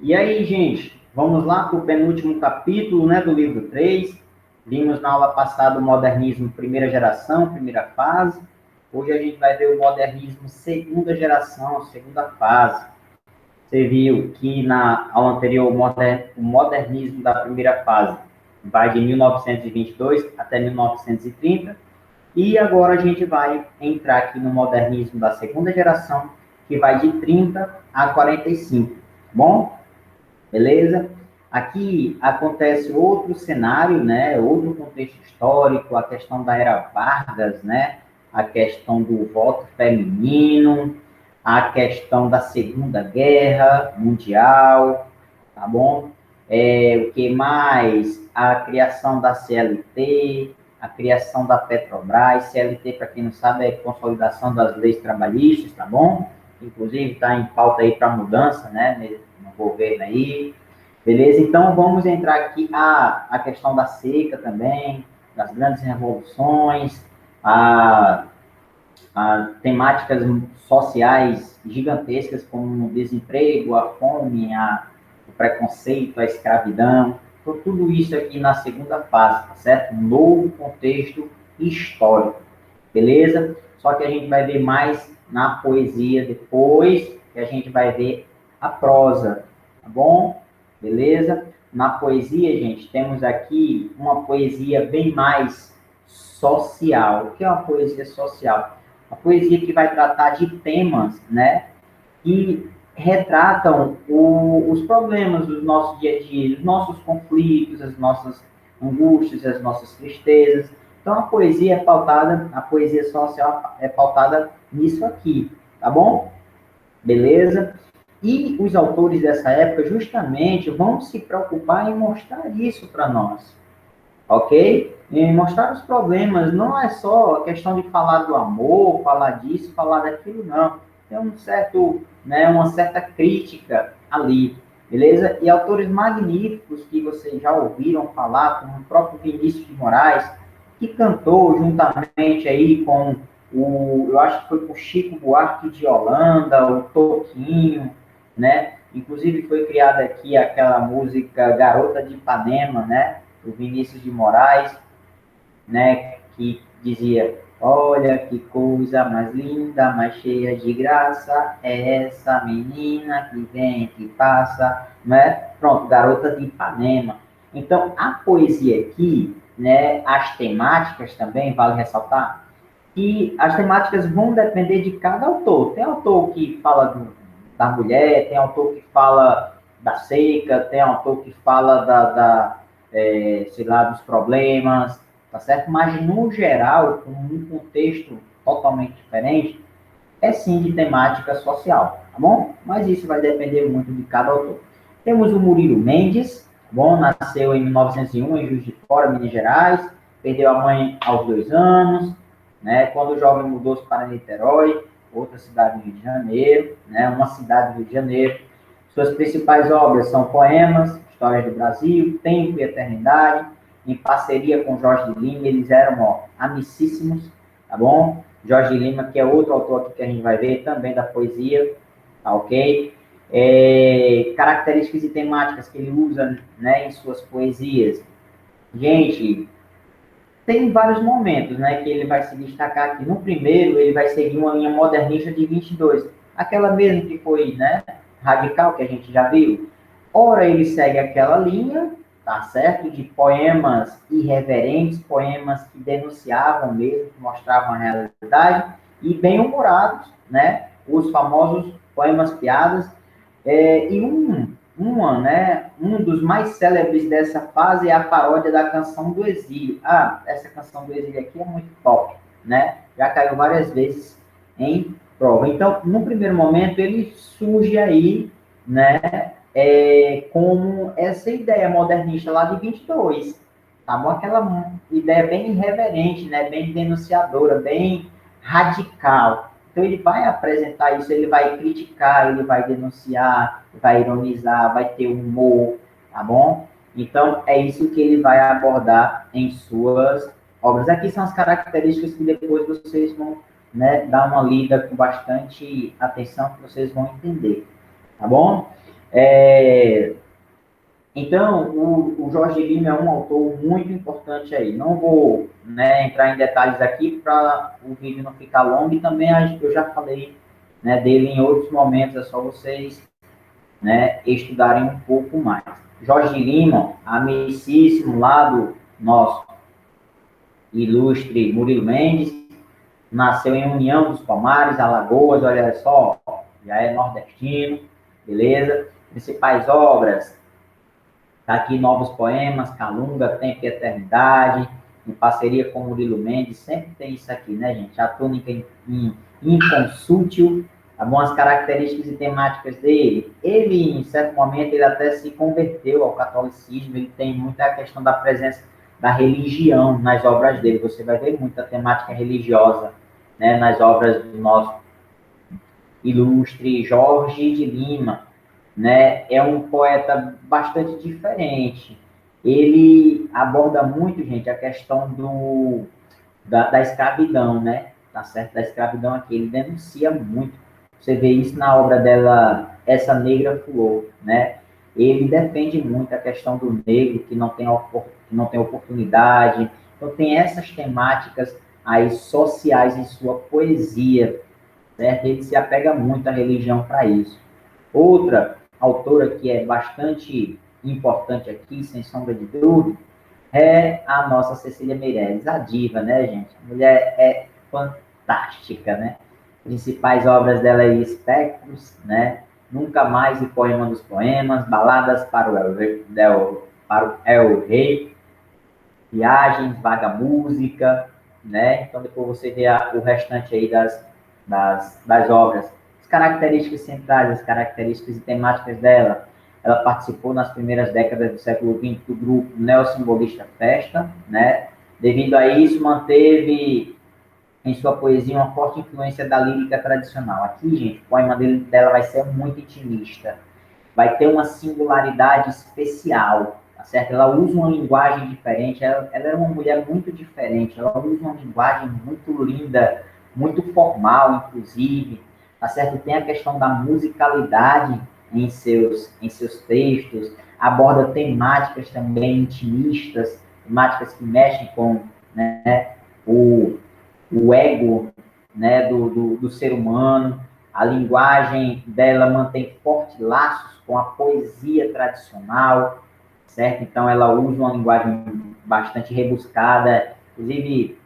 E aí, gente, vamos lá para o penúltimo capítulo, né, do livro 3. Vimos na aula passada o modernismo primeira geração, primeira fase. Hoje a gente vai ver o modernismo segunda geração, segunda fase. Você viu que na aula anterior o modernismo da primeira fase vai de 1922 até 1930. E agora a gente vai entrar aqui no modernismo da segunda geração, que vai de 30 a 45, tá bom? Beleza? Aqui acontece outro cenário, né? Outro contexto histórico, a questão da era Vargas, né? A questão do voto feminino, a questão da Segunda Guerra Mundial, tá bom? O que mais? A criação da CLT, a criação da Petrobras. CLT, para quem não sabe, é consolidação das leis trabalhistas, tá bom? Inclusive está em pauta aí para mudança, né? No governo aí. Beleza? Então vamos entrar aqui a questão da seca também, das grandes revoluções, a temáticas sociais gigantescas como o desemprego, a fome, o preconceito, a escravidão. Então, tudo isso aqui na segunda fase, tá certo? Um novo contexto histórico, beleza? Só que a gente vai ver mais na poesia depois, que a gente vai ver a prosa, tá bom? Beleza? Na poesia, gente, temos aqui uma poesia bem mais social. O que é uma poesia social? A poesia que vai tratar de temas, né, que retratam os problemas do nosso dia a dia, os nossos conflitos, as nossas angústias, as nossas tristezas. Então, a poesia social é pautada nisso aqui, tá bom? Beleza? E os autores dessa época, justamente, vão se preocupar em mostrar isso para nós, ok? E mostrar os problemas, não é só a questão de falar do amor, falar disso, falar daquilo, não. Tem uma certa crítica ali, beleza? E autores magníficos que vocês já ouviram falar, como o próprio Vinícius de Moraes, que cantou juntamente aí com eu acho que foi com o Chico Buarque de Holanda, o Toquinho, né? Inclusive foi criada aqui aquela música Garota de Ipanema, né? O Vinícius de Moraes, né, que dizia: olha que coisa mais linda, mais cheia de graça, é essa menina que vem, que passa, né? Pronto, Garota de Ipanema. Então, a poesia aqui, né, as temáticas também, vale ressaltar, que as temáticas vão depender de cada autor. Tem autor que fala da mulher, tem autor que fala da seca, tem autor que fala sei lá, dos problemas, tá certo? Mas, no geral, com um contexto totalmente diferente, é sim de temática social, tá bom? Mas isso vai depender muito de cada autor. Temos o Murilo Mendes, tá bom? Nasceu em 1901 em Juiz de Fora, Minas Gerais, perdeu a mãe aos 2 anos, né? Quando o jovem mudou-se para Niterói, outra cidade do Rio de Janeiro, né? Uma cidade do Rio de Janeiro. Suas principais obras são poemas, Histórias do Brasil, Tempo e Eternidade, em parceria com Jorge de Lima, eles eram, ó, amicíssimos, tá bom? Jorge de Lima, que é outro autor aqui que a gente vai ver, também da poesia, tá ok? Características e temáticas que ele usa, né, em suas poesias. Gente, tem vários momentos, né, que ele vai se destacar aqui. No primeiro, ele vai seguir uma linha modernista de 22, aquela mesmo que foi, né, radical, que a gente já viu. Ora, ele segue aquela linha, tá certo? De poemas irreverentes, poemas que denunciavam mesmo, que mostravam a realidade, e bem-humorados, né? Os famosos poemas piadas. Um dos mais célebres dessa fase é a paródia da Canção do Exílio. Ah, essa Canção do Exílio aqui é muito top, né? Já caiu várias vezes em prova. Então, no primeiro momento, ele surge aí, né, como essa ideia modernista lá de 22, tá bom? Aquela ideia bem irreverente, né, bem denunciadora, bem radical. Então, ele vai apresentar isso, ele vai criticar, ele vai denunciar, vai ironizar, vai ter humor, tá bom? Então, é isso que ele vai abordar em suas obras. Aqui são as características que depois vocês vão, né, dar uma lida com bastante atenção, que vocês vão entender, tá bom? Então, o Jorge Lima é um autor muito importante aí. Não vou, né, entrar em detalhes aqui para o vídeo não ficar longo, e também eu já falei, né, dele em outros momentos, é só vocês, né, estudarem um pouco mais. Jorge Lima, amicíssimo lá do nosso ilustre Murilo Mendes, nasceu em União dos Palmares, Alagoas, olha só, já é nordestino, beleza? Principais obras, tá aqui Novos Poemas, Calunga, Tempo e Eternidade, em parceria com Murilo Mendes, sempre tem isso aqui, né, gente? A túnica inconsútil, algumas características e temáticas dele. Ele, em certo momento, ele até se converteu ao catolicismo, ele tem muita questão da presença da religião nas obras dele, você vai ver muita temática religiosa, né, nas obras do nosso ilustre Jorge de Lima, né? É um poeta bastante diferente. Ele aborda muito, gente, a questão da escravidão, né? Tá certo? Da escravidão aqui. Ele denuncia muito. Você vê isso na obra dela, Essa Negra Flor, né? Ele defende muito a questão do negro que não tem oportunidade. Então, tem essas temáticas aí sociais em sua poesia, certo? Ele se apega muito à religião para isso. Outra autora que é bastante importante aqui, sem sombra de dúvida, é a nossa Cecília Meirelles, a diva, né, gente? A mulher é fantástica, né? Principais obras dela aí, Espectros, né? Nunca Mais e Poema dos Poemas, Baladas para o El Rei, Viagens, Vaga Música, né? Então depois você vê o restante aí das obras. As características centrais, as características e temáticas dela. Ela participou nas primeiras décadas do século XX do grupo neossimbolista Festa, né? Devido a isso, manteve em sua poesia uma forte influência da lírica tradicional. Aqui, gente, o poema dela vai ser muito intimista, vai ter uma singularidade especial, tá certo? Ela usa uma linguagem diferente, ela é uma mulher muito diferente, ela usa uma linguagem muito linda, muito formal, inclusive, tá certo? Tem a questão da musicalidade em seus textos, aborda temáticas também intimistas, temáticas que mexem com, né, o ego, né, do ser humano. A linguagem dela mantém fortes laços com a poesia tradicional, certo? Então, ela usa uma linguagem bastante rebuscada, inclusive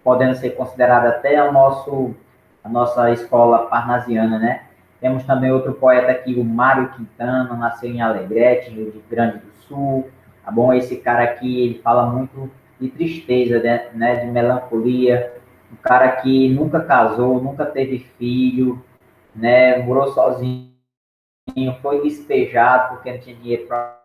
podendo ser considerada até a nossa escola parnasiana, né? Temos também outro poeta aqui, o Mário Quintana, nasceu em Alegrete, Rio Grande do Sul. Tá bom? Esse cara aqui, ele fala muito de tristeza, né? De melancolia. Um cara que nunca casou, nunca teve filho, né? Morou sozinho, foi despejado porque não tinha dinheiro para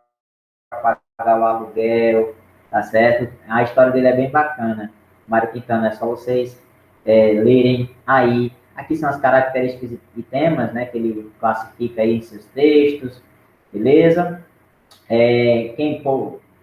pagar o aluguel, tá certo? A história dele é bem bacana. Mário Quintana, é só vocês lerem aí. Aqui são as características e temas, né, que ele classifica aí em seus textos, beleza? Quem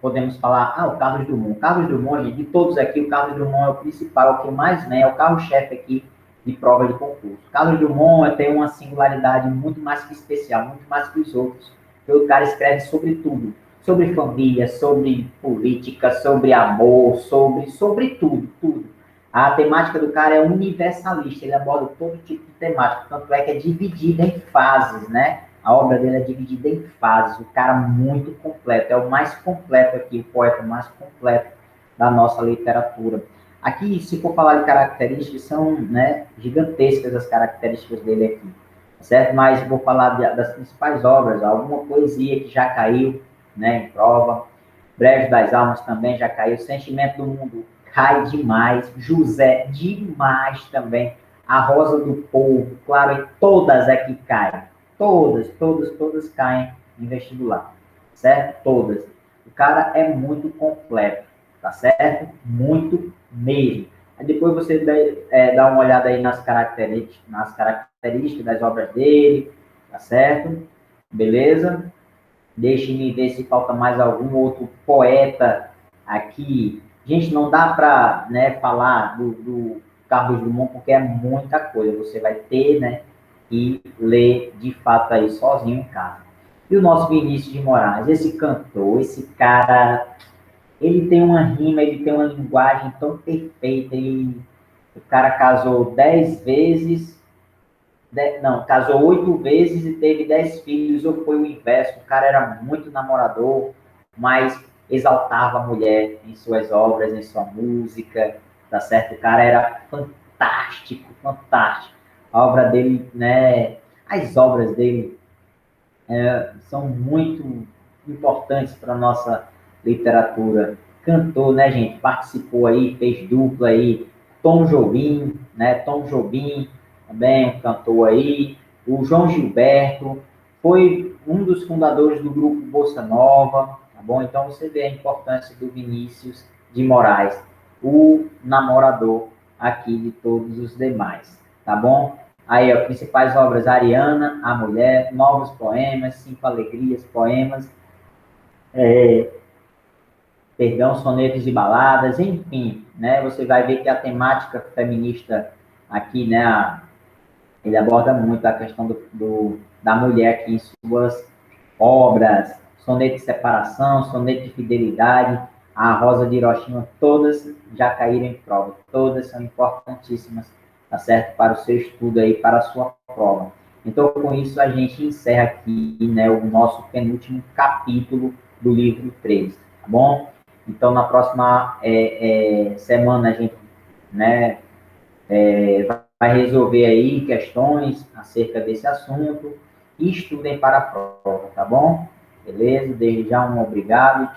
podemos falar? Ah, o Carlos Drummond. Carlos Drummond, de todos aqui, o Carlos Drummond é o principal, o que mais, né, é o carro-chefe aqui de prova de concurso. Carlos Drummond tem uma singularidade muito mais que especial, muito mais que os outros. O cara escreve sobre tudo, sobre família, sobre política, sobre amor, sobre tudo, tudo. A temática do cara é universalista, ele aborda todo tipo de temática, tanto é que é dividida em fases, né? A obra dele é dividida em fases, o cara muito completo, é o mais completo aqui, o poeta mais completo da nossa literatura. Aqui, se for falar de características, são, né, gigantescas as características dele aqui, certo? Mas vou falar das principais obras, alguma poesia que já caiu, né, em prova, Brejo das Almas também já caiu, Sentimento do Mundo cai demais, José demais também, A Rosa do Povo, claro, e todas aqui caem, todas caem em vestibular, certo? Todas. O cara é muito completo, tá certo? Muito mesmo. Aí depois você dá uma olhada aí nas características das obras dele, tá certo? Beleza? Deixe-me ver se falta mais algum outro poeta aqui. Gente, não dá para, né, falar do Carlos Drummond, porque é muita coisa. Você vai ter, né, e ler de fato aí sozinho em casa. E o nosso Vinícius de Moraes, esse cantor, esse cara, ele tem uma rima, ele tem uma linguagem tão perfeita. O cara casou 10 vezes, não, casou 8 vezes e teve 10 filhos, ou foi o inverso. O cara era muito namorador, mas exaltava a mulher em suas obras, em sua música, tá certo? O cara era fantástico, fantástico. A obra dele, né? As obras dele são muito importantes para a nossa literatura. Cantor, né, gente? Participou aí, fez dupla aí. Tom Jobim, né? Tom Jobim também cantou aí. O João Gilberto foi um dos fundadores do grupo Bossa Nova, tá bom? Então você vê a importância do Vinícius de Moraes, o namorador aqui de todos os demais, tá bom? Aí, ó, principais obras: Ariana, A Mulher, Novos Poemas, Cinco Alegrias, Poemas, perdão, sonetos e baladas, enfim, né? Você vai ver que a temática feminista aqui, né? Ele aborda muito a questão da mulher aqui em suas obras, soneto de separação, soneto de fidelidade, a Rosa de Hiroshima, todas já caíram em prova, todas são importantíssimas, tá certo? Para o seu estudo aí, para a sua prova. Então, com isso, a gente encerra aqui, né, o nosso penúltimo capítulo do livro 3, tá bom? Então, na próxima semana, a gente, né, vai resolver aí questões acerca desse assunto e estudem para a prova, tá bom? Beleza? Desde já um obrigado. Tchau.